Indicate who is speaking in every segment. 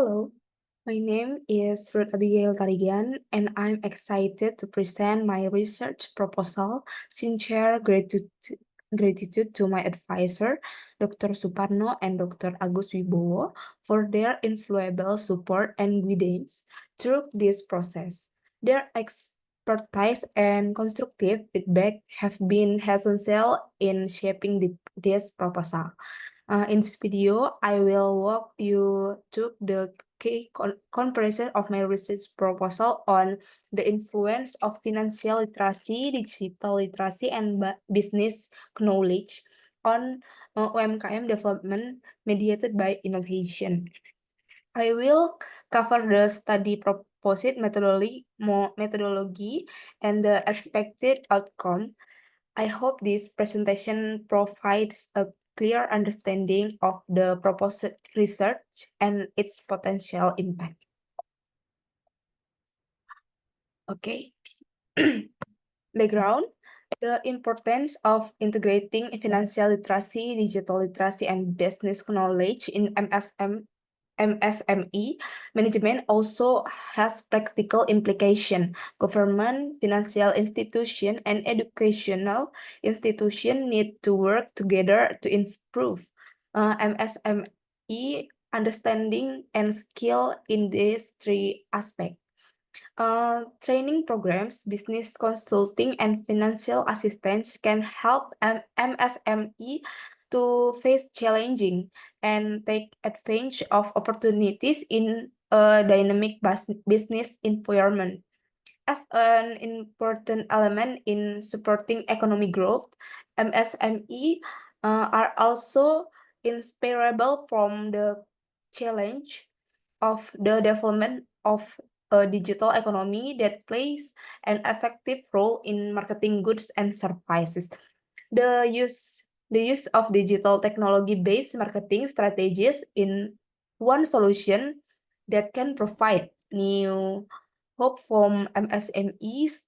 Speaker 1: Hello, my name is Ruth Abigail Tarigan, and I'm excited to present my research proposal. Sincere gratitude to my advisor, Dr. Suparno and Dr. Agus Wibowo, for their invaluable support and guidance through this process. Their expertise and constructive feedback have been essential in shaping this proposal. In this video, I will walk you through the key comparison of my research proposal on the influence of financial literacy, digital literacy, and business knowledge on UMKM development mediated by innovation. I will cover the study proposed methodology and the expected outcome. I hope this presentation provides a clear understanding of the proposed research and its potential impact. Okay. Background. The importance of integrating financial literacy, digital literacy, and business knowledge in MSME management also has practical implication. Government, financial institution, and educational institution need to work together to improve MSME understanding and skill in these three aspects. Training programs, business consulting, and financial assistance can help MSME to face challenging and take advantage of opportunities in a dynamic business environment. As an important element in supporting economic growth, MSME are also inspirable from the challenge of the development of a digital economy that plays an effective role in marketing goods and services. The use of digital technology-based marketing strategies in one solution that can provide new hope from MSMEs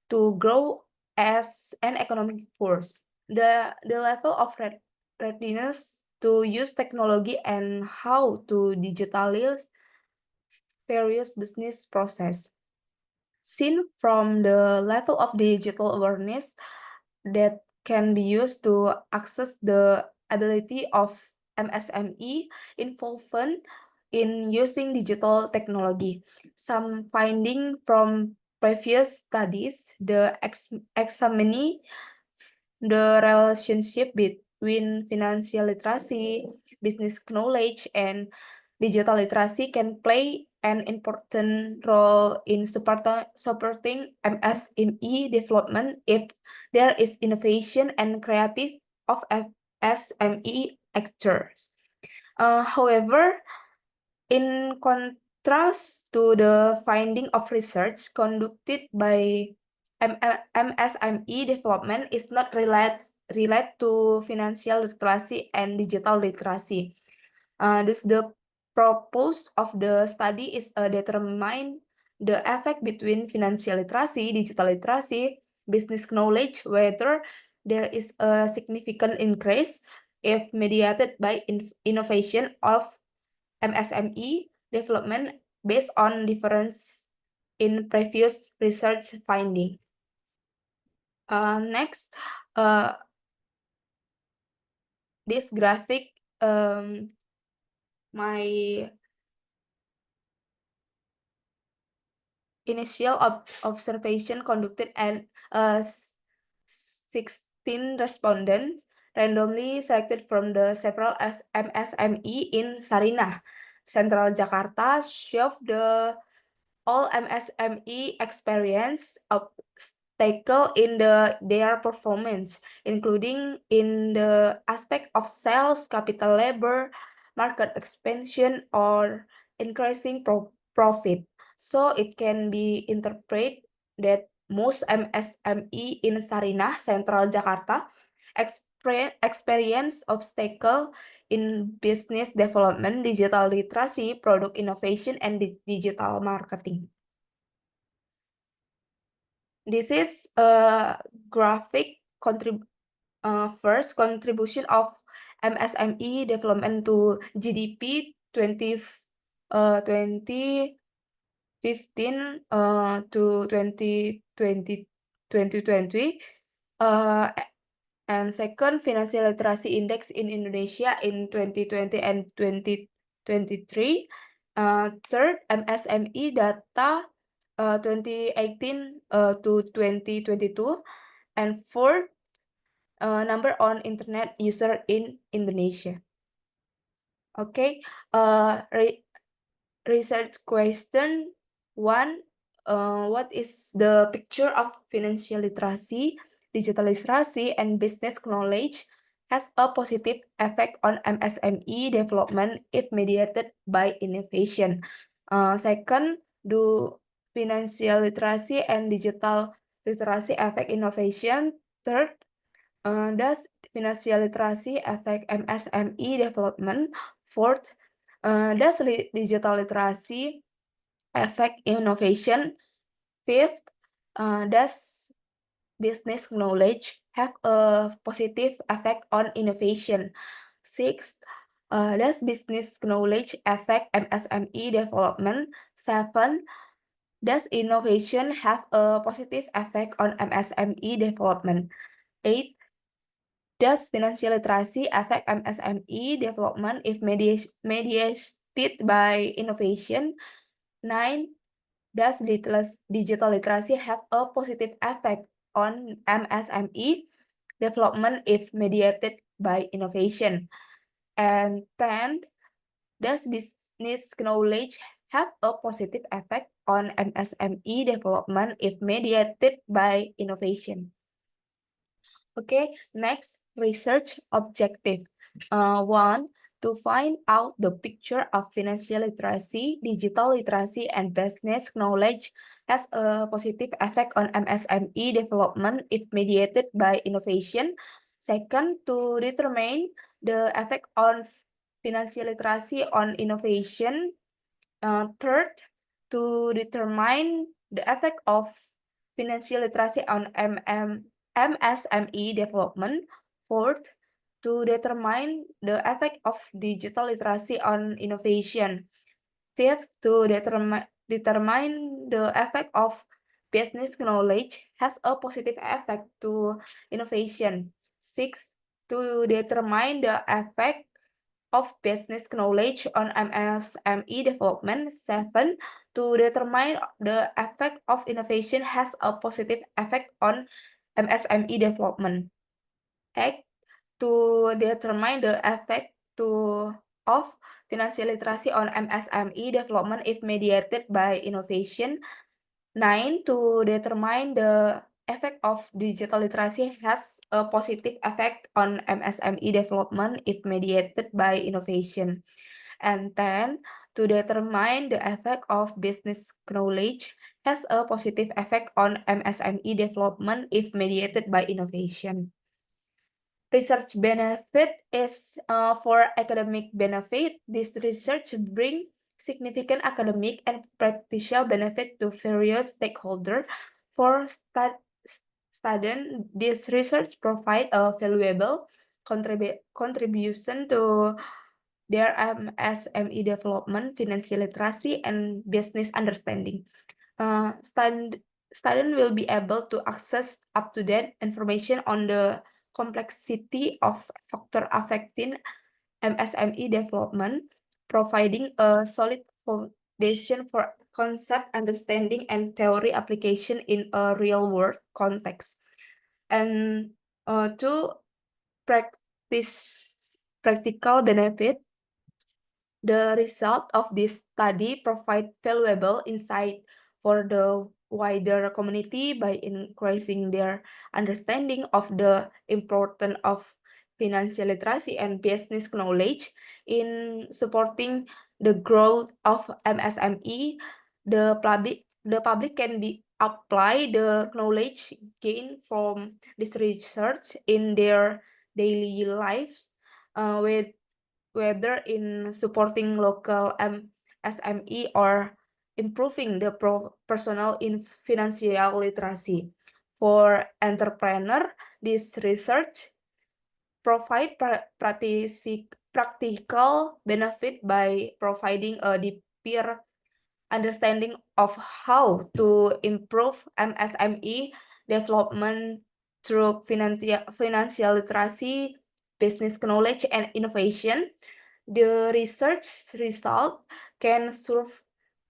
Speaker 1: to grow as an economic force. The level of readiness to use technology and how to digitalize various business process. Seen from the level of digital awareness that can be used to access the ability of MSME involvement in using digital technology. Some finding from previous studies, the examining the relationship between financial literacy, business knowledge, and digital literacy can play an important role in supporting MSME development if there is innovation and creative of SME actors. However, in contrast to the finding of research conducted by MSME development is not related to financial literacy and digital literacy. Thus, the purpose of the study is determine the effect between financial literacy, digital literacy, business knowledge, whether there is a significant increase if mediated by innovation of MSME development based on difference in previous research finding. Next, this graphic my initial observation conducted and 16 respondents randomly selected from the several MSME in Sarinah, Central Jakarta, show the all MSME experience obstacle in their performance, including in the aspect of sales, capital labor, market expansion, or increasing profit. So it can be interpreted that most MSME in Sarinah, Central Jakarta, experience obstacle in business development, digital literacy, product innovation, and digital marketing. This is a graphic first contribution of MSME development to GDP 2015 to 2020. Uh, and second, Financial Literacy Index in Indonesia in 2020 and 2023. Third, MSME data 2018 to 2022. And fourth, number on internet user in Indonesia. Okay, research question 1. What is the picture of financial literacy, digital literacy, and business knowledge has a positive effect on MSME development if mediated by innovation? Second, do financial literacy and digital literacy affect innovation? Third, does financial literacy affect MSME development? Fourth, does digital literacy affect innovation? Fifth, does business knowledge have a positive effect on innovation? Sixth, does business knowledge affect MSME development? Seven, does innovation have a positive effect on MSME development? Eight, does financial literacy affect MSME development if mediated by innovation? 9. Does digital literacy have a positive effect on MSME development if mediated by innovation? And 10. Does business knowledge have a positive effect on MSME development if mediated by innovation? Okay, next, research objective. 1. To find out the picture of financial literacy, digital literacy, and business knowledge has a positive effect on MSME development if mediated by innovation. Second, to determine the effect on financial literacy on innovation. Third, to determine the effect of financial literacy on MSME development. Fourth, to determine the effect of digital literacy on innovation. Fifth, to determine the effect of business knowledge has a positive effect to innovation. Sixth, to determine the effect of business knowledge on MSME development. 7. To determine the effect of innovation has a positive effect on MSME development. 8. To determine the effect of financial literacy on MSME development if mediated by innovation. 9. To determine the effect of digital literacy has a positive effect on MSME development if mediated by innovation. And 10. To determine the effect of business knowledge has a positive effect on MSME development if mediated by innovation. Research benefit is for academic benefit. This research brings significant academic and practical benefit to various stakeholders. For students, this research provides a valuable contribution to their MSME development, financial literacy, and business understanding. Students will be able to access up-to-date information on the complexity of factors affecting MSME development, providing a solid foundation for concept understanding and theory application in a real-world context. And to practical benefit, the result of this study provide valuable insight for the wider community by increasing their understanding of the importance of financial literacy and business knowledge in supporting the growth of MSME. The public can apply the knowledge gained from this research in their daily lives, with whether in supporting local SME or improving the personal in financial literacy. For entrepreneur, this research provide practical benefit by providing a peer understanding of how to improve MSME development through financial literacy, business knowledge, and innovation. The research result can serve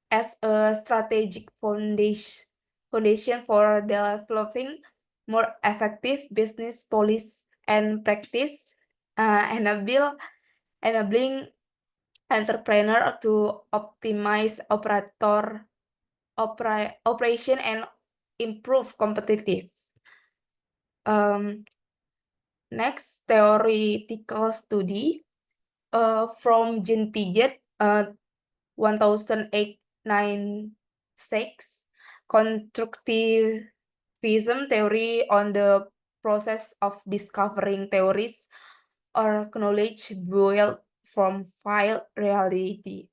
Speaker 1: as a strategic foundation for developing more effective business policy and practice, enabling entrepreneur to optimize operation and improve competitive. Next, theoretical study from Jean Piaget, 1896, constructivism theory on the process of discovering theories or knowledge built from file reality.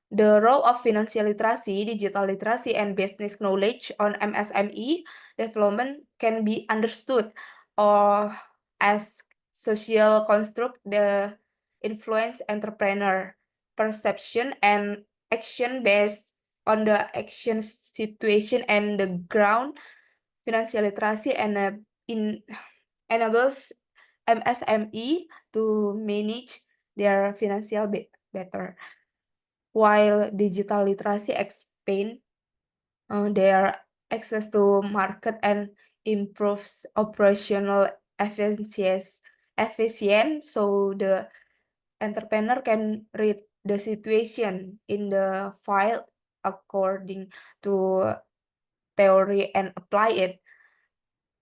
Speaker 1: The role of financial literacy, digital literacy, and business knowledge on MSME development can be understood as social construct the influence entrepreneur perception and action based on the action situation and the ground. Financial literacy enables MSME to manage their financial better, while digital literacy expand their access to market and improves operational efficiency, so the entrepreneur can read the situation in the file according to theory and apply it.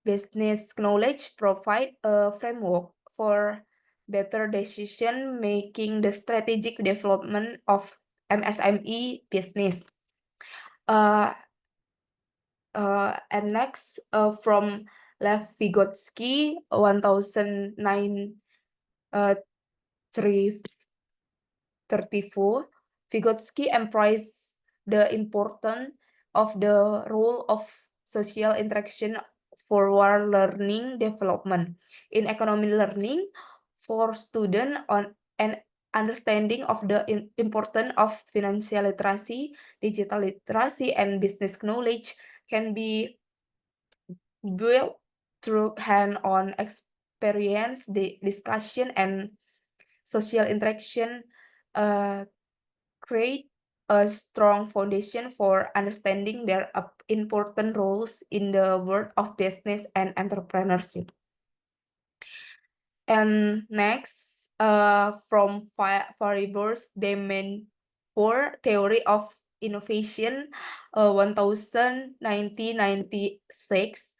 Speaker 1: Business knowledge provide a framework for better decision making, the strategic development of MSME business. And next, from Lev Vygotsky, 1934, Vygotsky emphasized the importance of the role of social interaction for learning development. In economic learning, for students on an understanding of the importance of financial literacy, digital literacy, and business knowledge can be built through hand-on experience, discussion, and social interaction, create a strong foundation for understanding their important roles in the world of business and entrepreneurship. And next, from Faribor's Domain 4 Theory of Innovation, 1996,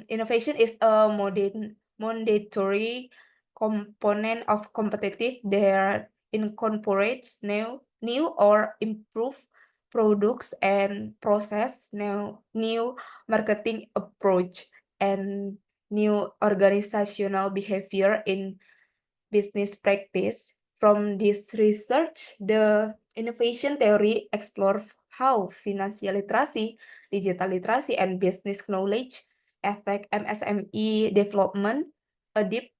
Speaker 1: innovation is a mandatory component of competitive that incorporates new or improved products and process, new marketing approach, and new organizational behavior in business practice. From this research, the innovation theory explores how financial literacy, digital literacy, and business knowledge affect MSME development. A deep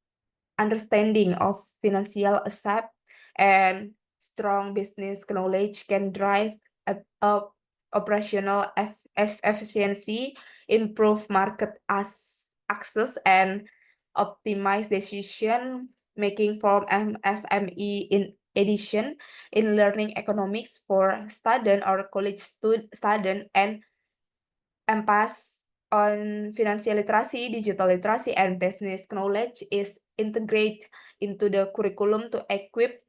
Speaker 1: understanding of financial asset and strong business knowledge can drive operational efficiency, improve market access, and optimize decision making from MSME. In addition, in learning economics for student or college student, and emphasis on financial literacy, digital literacy, and business knowledge is integrated into the curriculum to equip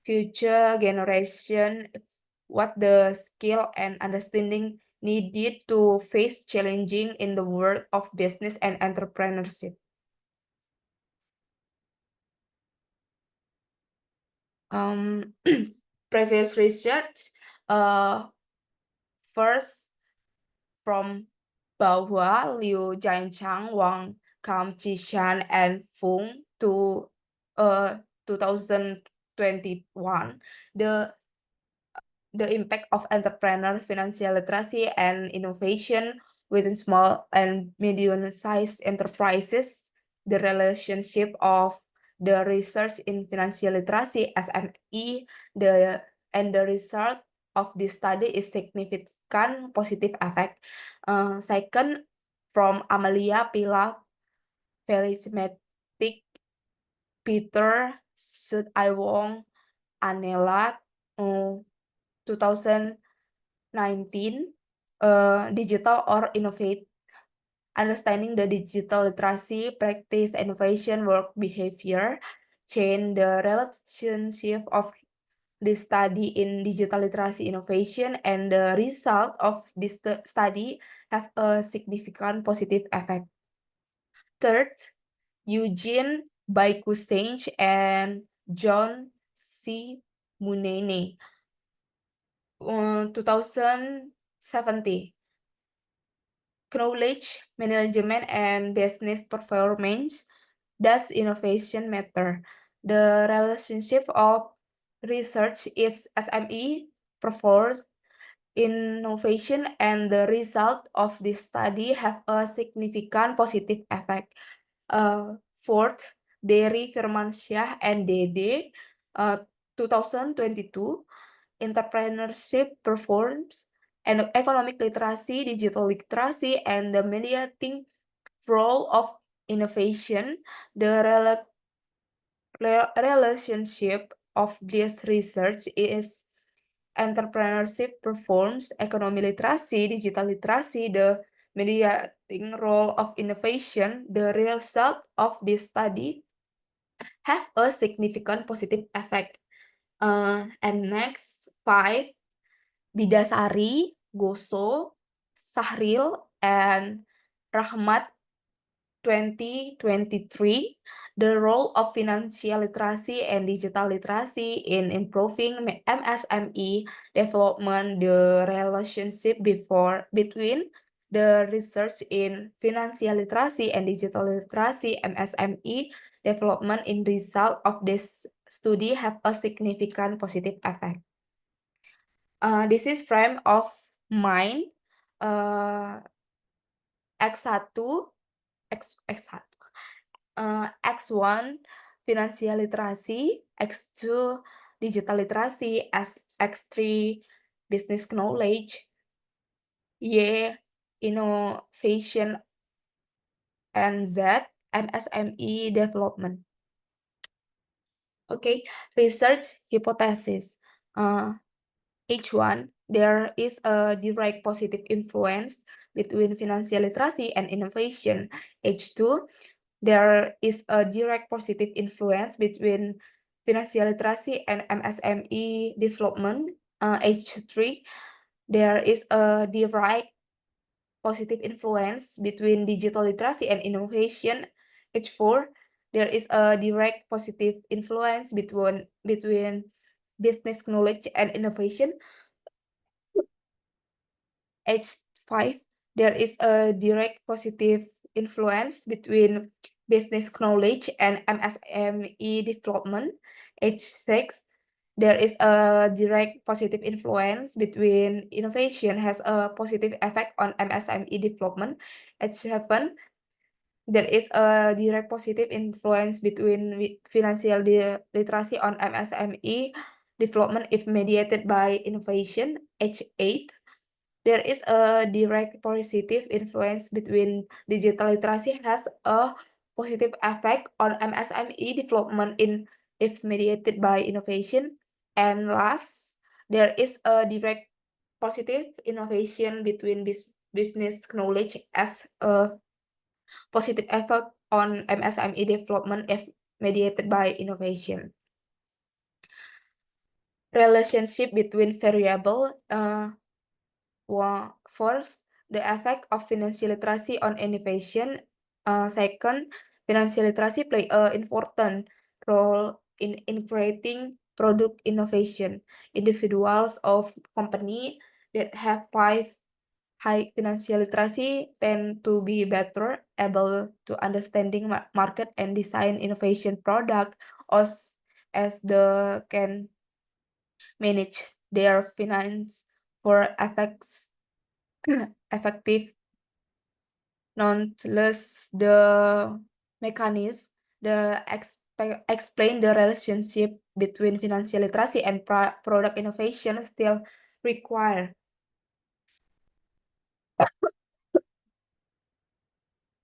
Speaker 1: future generation what the skill and understanding needed to face challenging in the world of business and entrepreneurship. Previous research, first from Bahua, Liu Jianchang, Wang Kamchishan, and Fung to 2021, the impact of entrepreneur financial literacy and innovation within small and medium-sized enterprises, the relationship of the research in financial literacy, SME, the and the result of this study is significant positive effect. Second, from Amelia Pilaf, Felicematic, Peter, Sud Iwong, Anela, 2019, digital or innovate, understanding the digital literacy, practice, innovation, work behavior, change the relationship of this study in digital literacy innovation, and the result of this study have a significant positive effect. Third, Eugene Baikusenj and John C. Munene, 2070. Knowledge management and business performance. Does innovation matter? The relationship of research is SME performs innovation, and the result of this study have a significant positive effect. Fourth, Dery Firmansyah and Dede, 2022, entrepreneurship performs and economic literacy, digital literacy, and the mediating role of innovation. The relationship of this research is entrepreneurship performs, economic literacy, digital literacy, the mediating role of innovation. The result of this study have a significant positive effect. And next, 5, Bidasari, Goso, Sahril, and Rahmat, 2023, the role of financial literacy and digital literacy in improving MSME development, the relationship between the research in financial literacy and digital literacy MSME development in result of this study have a significant positive effect. This is frame of mind, X1, X1 financial literacy, X2 digital literacy, X3 business knowledge, Y innovation, and Z MSME development. Okay, research hypothesis. H1, there is a direct positive influence between financial literacy and innovation. H2, there is a direct positive influence between financial literacy and MSME development. H3, there is a direct positive influence between digital literacy and innovation. H4, there is a direct positive influence between business knowledge and innovation. H5, there is a direct positive influence between business knowledge and MSME development. H6, there is a direct positive influence between innovation has a positive effect on MSME development. H7, there is a direct positive influence between financial literacy on MSME development if mediated by innovation. H8, there is a direct positive influence between digital literacy has a positive effect on MSME development if mediated by innovation. And last, there is a direct positive innovation between business knowledge as a positive effect on MSME development if mediated by innovation. Relationship between variable. First, the effect of financial literacy on innovation. Second, financial literacy play an important role in creating product innovation. Individuals of company that have high financial literacy tend to be better able to understanding market and design innovation product as they can manage their finance for effective. Nonetheless, the mechanism, the explain the relationship between financial literacy and product innovation still require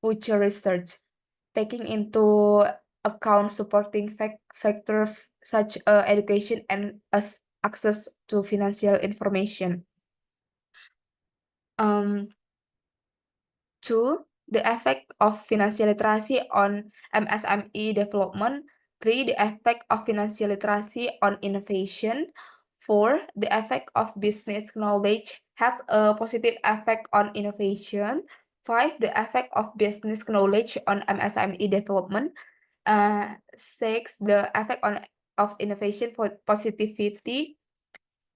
Speaker 1: future research, taking into account supporting factors such education and access to financial information. 2. The effect of financial literacy on MSME development. 3. The effect of financial literacy on innovation. 4. The effect of business knowledge has a positive effect on innovation. 5. The effect of business knowledge on MSME development. 6. The effect of innovation for positivity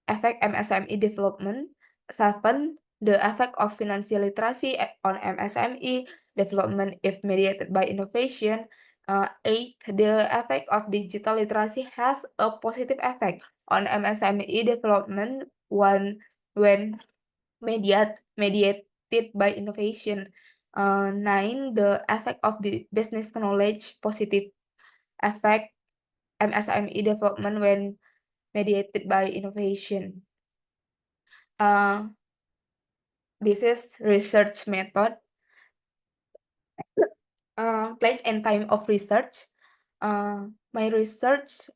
Speaker 1: affect MSME development. 7. The effect of financial literacy on MSME development if mediated by innovation. 8. The effect of digital literacy has a positive effect on MSME development when mediated by innovation. 9. The effect of business knowledge positive affect MSME development when mediated by innovation. This is research method. Place and time of research. My research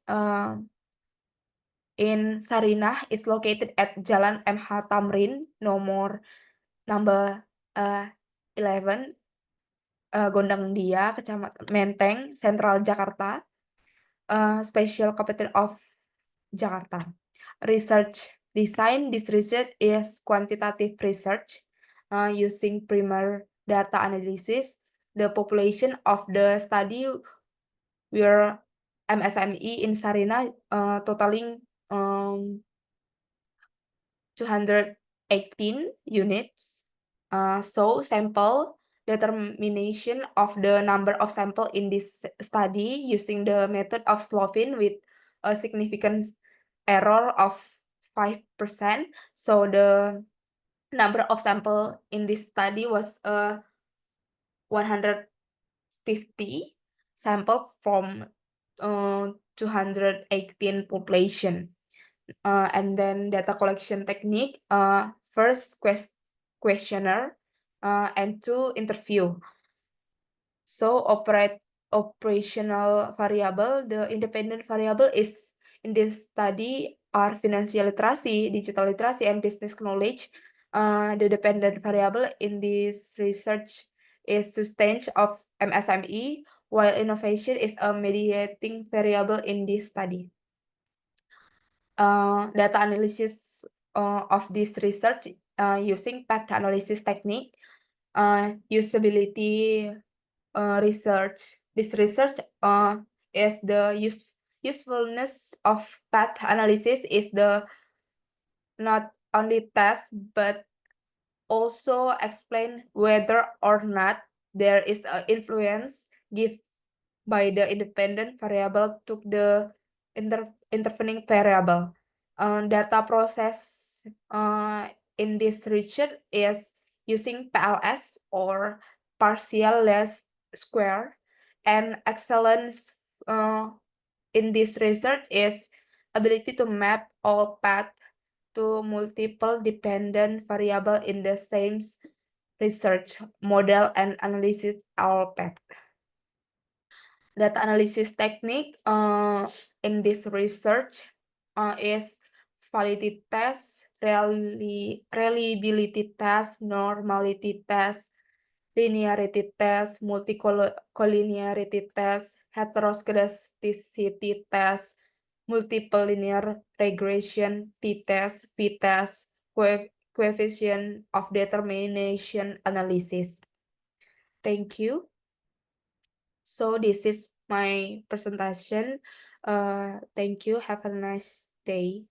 Speaker 1: in Sarinah is located at Jalan MH Tamrin, number 11, Gondang Dia, Kecamatan Menteng, Sentral Jakarta, Special Capital of Jakarta. Research design. This research is quantitative research using primary data analysis. The population of the study were MSME in Sarinah totaling 218 units. So sample determination of the number of sample in this study using the method of Slovin with a significant error of 5%. So the number of sample in this study was 150 sample from 218 population. And then data collection technique, first questionnaire, and 2 interview. So operational variable, the independent variable is in this study are financial literacy, digital literacy, and business knowledge. The dependent variable in this research is sustain of MSME, while innovation is a mediating variable in this study. Data analysis of this research using path analysis technique, usability research. This research is the usefulness of path analysis is the not only test but also explain whether or not there is an influence given by the independent variable to the intervening variable. Data process in this research is using PLS or partial least square, and excellence in this research is ability to map all path to multiple dependent variable in the same research model and analysis all path. Data analysis technique in this research is validity test, reliability test, normality test, linearity test, multicollinearity test, heteroscedasticity test, multiple linear regression, t-test, p-test, coefficient of determination analysis. Thank you. So this is my presentation. Thank you. Have a nice day.